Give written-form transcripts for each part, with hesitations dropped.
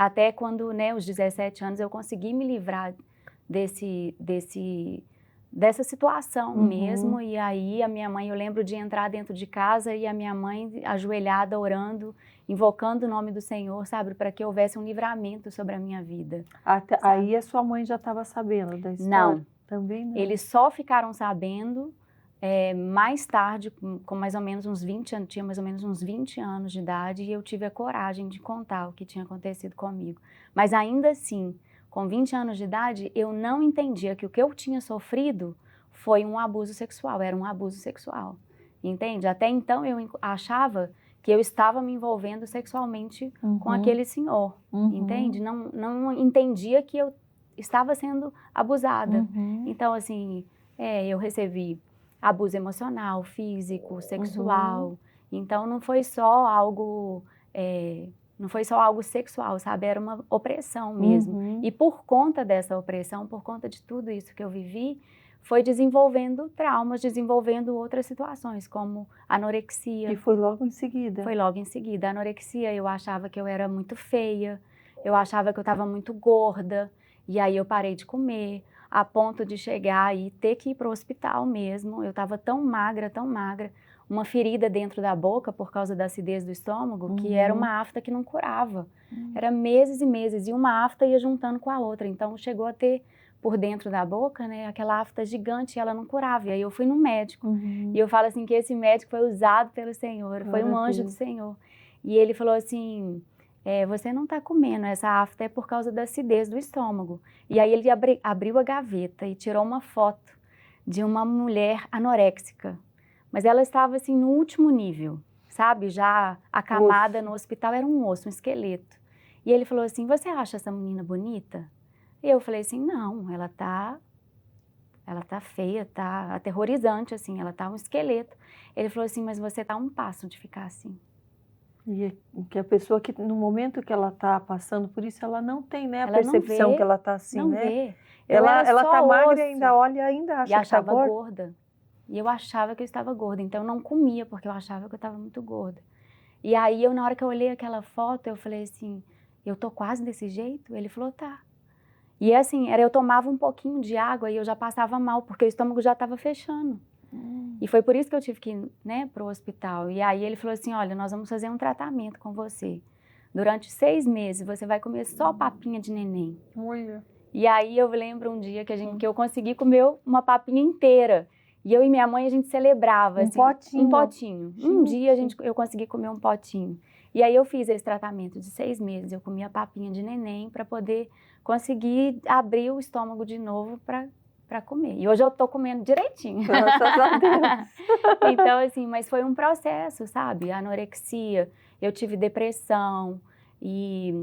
Até quando, né, os 17 anos, eu consegui me livrar dessa situação mesmo. E aí a minha mãe, eu lembro de entrar dentro de casa e a minha mãe ajoelhada, orando, invocando o nome do Senhor, sabe, para que houvesse um livramento sobre a minha vida. Aí a sua mãe já estava sabendo da história? Não. Também não. Eles só ficaram sabendo mais tarde, com mais ou menos uns 20 anos, tinha mais ou menos uns 20 anos de idade, e eu tive a coragem de contar o que tinha acontecido comigo. Mas ainda assim, com 20 anos de idade, eu não entendia que o que eu tinha sofrido foi um abuso sexual, era um abuso sexual, entende? Até então eu achava que eu estava me envolvendo sexualmente com aquele senhor, entende? Não entendia que eu estava sendo abusada. Então, assim, eu recebi abuso emocional, físico, sexual. Então, não foi só algo sexual, sabe? Era uma opressão mesmo. E por conta dessa opressão, por conta de tudo isso que eu vivi, foi desenvolvendo traumas, desenvolvendo outras situações, como anorexia. E foi logo em seguida? Foi logo em seguida. A anorexia, eu achava que eu era muito feia, eu achava que eu estava muito gorda, e aí eu parei de comer, a ponto de chegar e ter que ir para o hospital mesmo. Eu estava tão magra, uma ferida dentro da boca por causa da acidez do estômago, que era uma afta que não curava. Era meses e meses, e uma afta ia juntando com a outra. Então chegou a ter por dentro da boca, né, aquela afta gigante, e ela não curava. E aí eu fui no médico, e eu falo assim que esse médico foi usado pelo Senhor, foi um anjo do Senhor. E ele falou assim, você não está comendo, essa afta é por causa da acidez do estômago. E aí ele abriu a gaveta e tirou uma foto de uma mulher anoréxica. Mas ela estava assim no último nível, sabe? Já acamada no hospital, era um osso, um esqueleto. E ele falou assim, você acha essa menina bonita? E eu falei assim, não, ela tá feia, tá aterrorizante, assim, ela tá um esqueleto. Ele falou assim, mas você tá a um passo de ficar assim. E que a pessoa que no momento que ela está passando por isso, ela não tem, né, a Ela percepção que ela está assim, não né? vê. Ela tá magra e osso. ainda olha e ainda E acha que está achava gorda. gorda. E eu achava que eu estava gorda, então eu não comia, porque eu achava que eu estava muito gorda. E aí, na hora que eu olhei aquela foto, eu falei assim, eu tô quase desse jeito? Ele falou, tá. E assim, eu tomava um pouquinho de água e eu já passava mal, porque o estômago já estava fechando. E foi por isso que eu tive que ir, né, pro hospital. E aí ele falou assim, olha, nós vamos fazer um tratamento com você. Durante 6 meses, você vai comer só papinha de neném. Olha. E aí eu lembro um dia que eu consegui comer uma papinha inteira. E eu e minha mãe, a gente celebrava. Um assim, potinho? Um potinho. Um dia eu consegui comer um potinho. E aí eu fiz esse tratamento de 6 meses. Eu comia papinha de neném para poder conseguir abrir o estômago de novo para comer. E hoje eu tô comendo direitinho. Graças a Deus. Então, assim, mas foi um processo, sabe? Anorexia, eu tive depressão e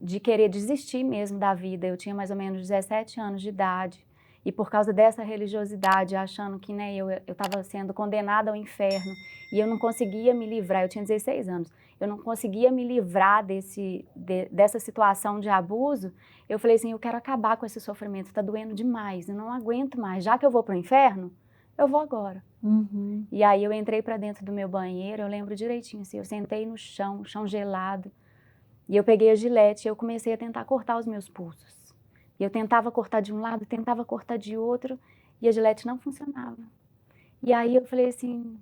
de querer desistir mesmo da vida. Eu tinha mais ou menos 17 anos de idade. E por causa dessa religiosidade, achando que, né, eu estava sendo condenada ao inferno e eu não conseguia me livrar, eu tinha 16 anos, eu não conseguia me livrar dessa situação de abuso, eu falei assim, eu quero acabar com esse sofrimento, está doendo demais, eu não aguento mais, já que eu vou para o inferno, eu vou agora. E aí eu entrei para dentro do meu banheiro, eu lembro direitinho, assim, eu sentei no chão gelado, e eu peguei a gilete e eu comecei a tentar cortar os meus pulsos. E eu tentava cortar de um lado, tentava cortar de outro, e a gilete não funcionava. E aí eu falei assim,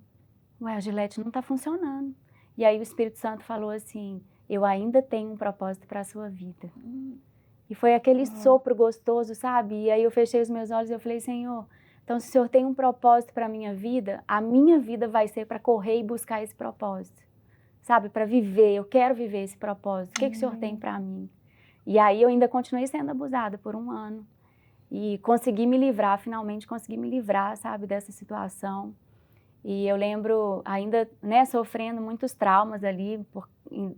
ué, a gilete não está funcionando. E aí o Espírito Santo falou assim, eu ainda tenho um propósito para a sua vida. E foi aquele sopro gostoso, sabe? E aí eu fechei os meus olhos e eu falei, Senhor, então se o Senhor tem um propósito para a minha vida vai ser para correr e buscar esse propósito. Sabe? Para viver, eu quero viver esse propósito. O que o Senhor tem para mim? E aí eu ainda continuei sendo abusada por 1 ano. E consegui me livrar, finalmente consegui me livrar, sabe, dessa situação. E eu lembro ainda, né, sofrendo muitos traumas ali,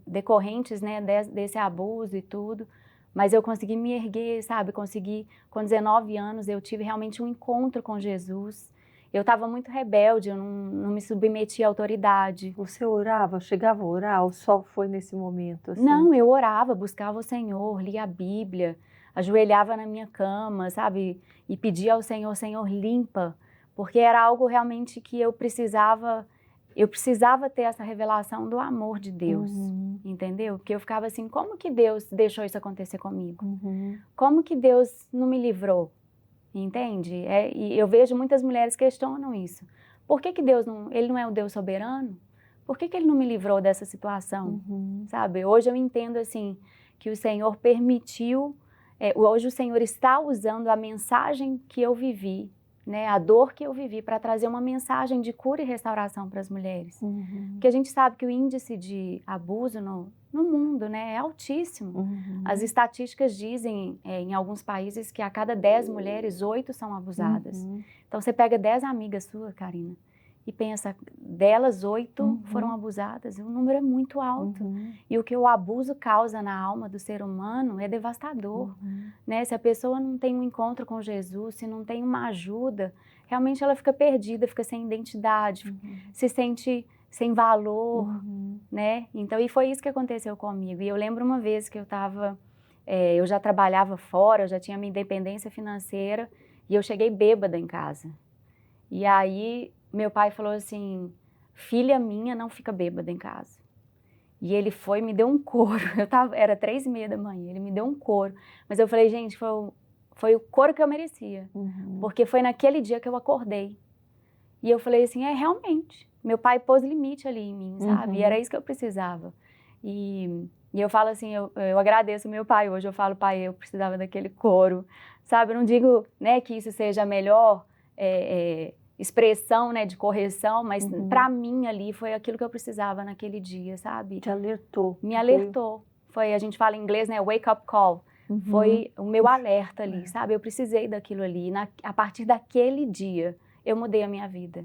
decorrentes, né, desse abuso e tudo. Mas eu consegui me erguer, sabe, com 19 anos, eu tive realmente um encontro com Jesus. Eu estava muito rebelde, eu não me submetia à autoridade. Você orava, chegava a orar ou só foi nesse momento? Assim? Não, eu orava, buscava o Senhor, lia a Bíblia, ajoelhava na minha cama, sabe? E pedia ao Senhor, Senhor, limpa, porque era algo realmente que eu precisava eu precisava ter essa revelação do amor de Deus, entendeu? Porque eu ficava assim, como que Deus deixou isso acontecer comigo? Como que Deus não me livrou? Entende? E eu vejo muitas mulheres questionam isso. Por que Deus não, ele não é o Deus soberano? Por que ele não me livrou dessa situação? Sabe? Hoje eu entendo assim, que o Senhor permitiu, hoje o Senhor está usando a mensagem que eu vivi, né, a dor que eu vivi, para trazer uma mensagem de cura e restauração para as mulheres. Porque a gente sabe que o índice de abuso no mundo, né, é altíssimo. As estatísticas dizem, em alguns países, que a cada 10 mulheres, 8 são abusadas. Então você pega 10 amigas suas, Karina, e pensa, delas 8 foram abusadas, o número é muito alto. E o que o abuso causa na alma do ser humano é devastador. Né? Se a pessoa não tem um encontro com Jesus, se não tem uma ajuda, realmente ela fica perdida, fica sem identidade, se sente sem valor, né? Então, e foi isso que aconteceu comigo. E eu lembro uma vez que eu já trabalhava fora, eu já tinha minha independência financeira, e eu cheguei bêbada em casa. E aí meu pai falou assim, filha minha não fica bêbada em casa. E ele foi e me deu um couro, era 3h30 da manhã, ele me deu um couro. Mas eu falei, gente, foi o couro que eu merecia, porque foi naquele dia que eu acordei. E eu falei assim, realmente, meu pai pôs limite ali em mim, sabe? E era isso que eu precisava. E eu falo assim, eu agradeço meu pai hoje, eu falo, pai, eu precisava daquele couro, sabe? Eu não digo, né, que isso seja a melhor expressão, né, de correção, mas para mim ali foi aquilo que eu precisava naquele dia, sabe? Te alertou. Me alertou. A gente fala em inglês, né, wake up call. Foi o meu alerta ali, sabe? Eu precisei daquilo ali. A partir daquele dia, eu mudei a minha vida.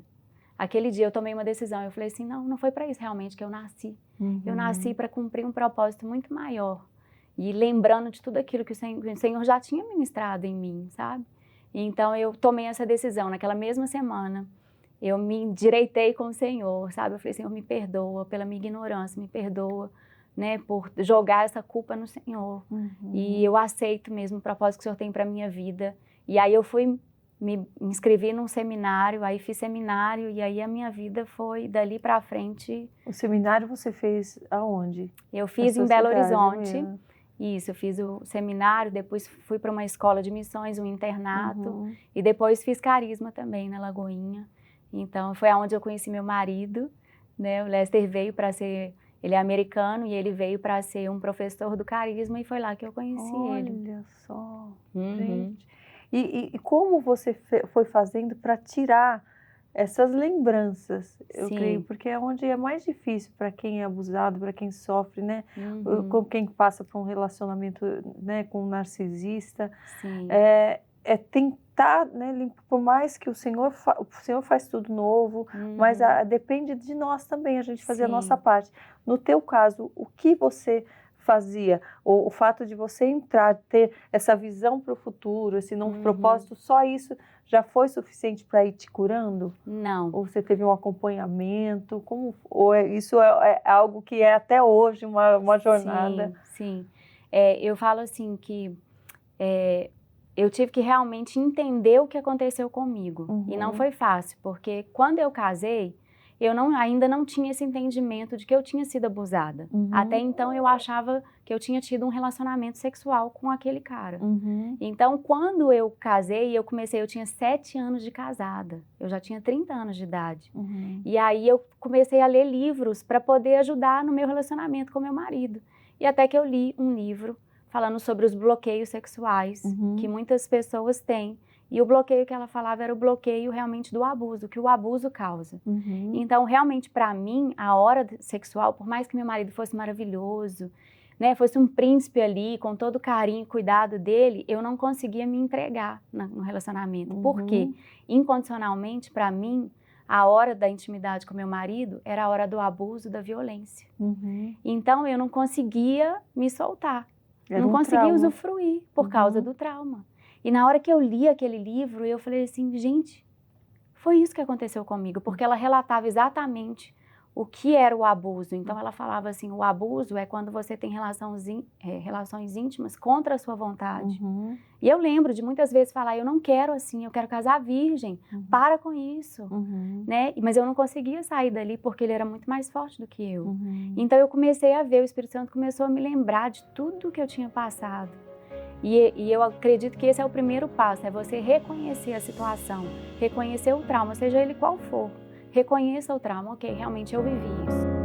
Aquele dia eu tomei uma decisão, eu falei assim, não foi para isso realmente que eu nasci. Eu nasci para cumprir um propósito muito maior. E lembrando de tudo aquilo que o Senhor já tinha ministrado em mim, sabe? Então, eu tomei essa decisão. Naquela mesma semana, eu me endireitei com o Senhor, sabe? Eu falei, Senhor, me perdoa pela minha ignorância, me perdoa, né, por jogar essa culpa no Senhor. E eu aceito mesmo o propósito que o Senhor tem para a minha vida. E aí eu me inscrevi num seminário, aí fiz seminário, e aí a minha vida foi dali para frente. O seminário você fez aonde? Eu fiz em Belo Horizonte. Isso, eu fiz o seminário, depois fui para uma escola de missões, um internato, e depois fiz carisma também na Lagoinha. Então, foi aonde eu conheci meu marido, né? O Lester veio para ser, ele é americano, e ele veio para ser um professor do carisma, e foi lá que eu conheci ele. Olha só, gente. E como você foi fazendo para tirar essas lembranças, eu creio, porque é onde é mais difícil para quem é abusado, para quem sofre, né? Com quem passa por um relacionamento, né, com um narcisista. É tentar, né, por mais que o Senhor faz tudo novo, mas depende de nós também, a gente fazer a nossa parte. No teu caso, o que você fazia? O fato de você entrar, ter essa visão para o futuro, esse novo propósito, só isso já foi suficiente para ir te curando? Não. Ou você teve um acompanhamento? Ou isso é algo que é até hoje uma jornada? Sim. Eu falo assim que eu tive que realmente entender o que aconteceu comigo. E não foi fácil, porque quando eu casei, eu ainda não tinha esse entendimento de que eu tinha sido abusada. Até então eu achava que eu tinha tido um relacionamento sexual com aquele cara. Então quando eu casei, eu tinha 7 anos de casada, eu já tinha 30 anos de idade. E aí eu comecei a ler livros para poder ajudar no meu relacionamento com meu marido. E até que eu li um livro falando sobre os bloqueios sexuais que muitas pessoas têm. E o bloqueio que ela falava era o bloqueio realmente do abuso, que o abuso causa. Então, realmente, para mim, a hora sexual, por mais que meu marido fosse maravilhoso, né, fosse um príncipe ali, com todo o carinho e cuidado dele, eu não conseguia me entregar no relacionamento. Por quê? Incondicionalmente, para mim, a hora da intimidade com meu marido era a hora do abuso, da violência. Então, eu não conseguia me soltar. Não conseguia usufruir por causa do trauma. E na hora que eu li aquele livro, eu falei assim, gente, foi isso que aconteceu comigo, porque ela relatava exatamente o que era o abuso. Então ela falava assim, o abuso é quando você tem relações íntimas contra a sua vontade. E eu lembro de muitas vezes falar, eu não quero assim, eu quero casar virgem, para com isso, né? Mas eu não conseguia sair dali porque ele era muito mais forte do que eu. Então eu comecei a ver, o Espírito Santo começou a me lembrar de tudo que eu tinha passado. E eu acredito que esse é o primeiro passo, é você reconhecer a situação, reconhecer o trauma, seja ele qual for. Reconheça o trauma, ok, realmente eu vivi isso.